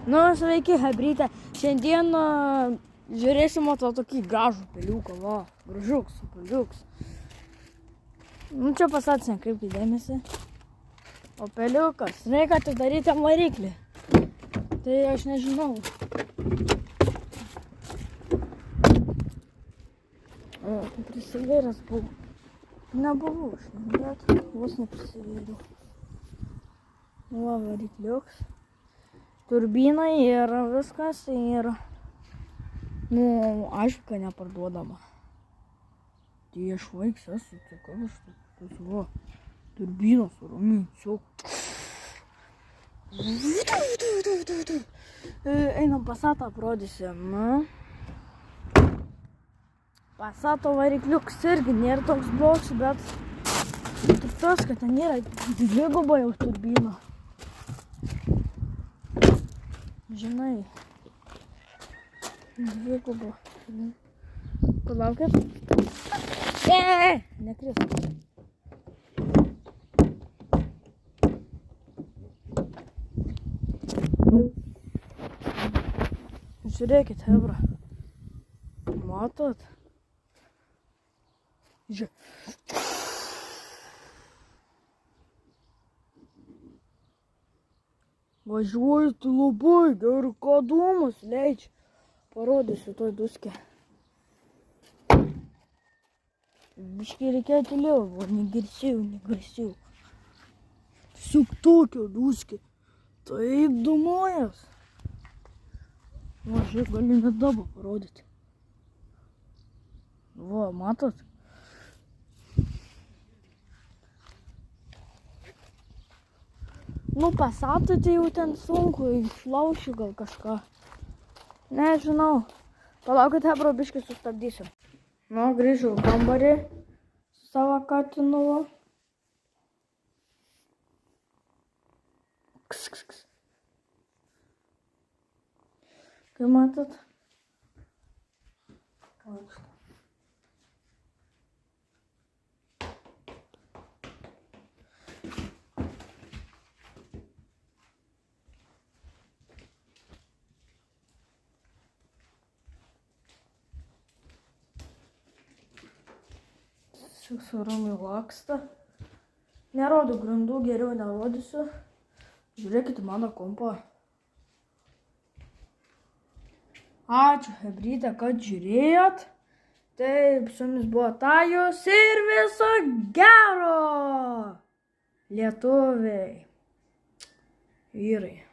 Nu, sveiki, hebrytė. Šiandien žiūrėsime to tokį gražų peliuką, va. Gražuks, peliuks. Nu, čia pasats nekreipkite dėmesį. O peliukas, reikia atidaryti jam variklį. Tai aš nežinau. O, prisivėręs buvo. Nebuvau aš, bet vos neprisivėriau. Va, varikliuks. Turbina ir viskas ir, nu, aišku, kad neparduodama. Tai aš vaiks esu, tai ką aš tas, va, turbinos, ramiai, tiesiog. Einam Passatą aprodysim. Passato varikliuks irgi nėra toks blogs, bet tik tas, kad ten yra dviguba jau turbina. Žinai, dviguba. Palaukit. Nekris. Žiūrėkit, hebra. Matot? Važiuoju tai labai gerai, ką dūmus leidžia. Parodysiu toj duskė. Biškai reikia tyliau, o negarsiau. Tiesiog tokia duskė. Taip dūmojas. Va, žiūrėk, galiu net dabar parodyti. Va, matot? Nu, Passatui tai jau ten sunku, išlaušiu gal kažką. Nežinau. Palaukit, hebra, biškai sustabdysiu. Nu, grįžau į kambarį su savo katinu. Kaip matot? Suramiai laksta. Nerodo grindų, geriau nerodysiu. Žiūrėkit mano kompą. Ačiū, hebrytė, kad žiūrėjot. Taip, su jumis buvo Tajus ir viso gero. Lietuviai. Vyrai.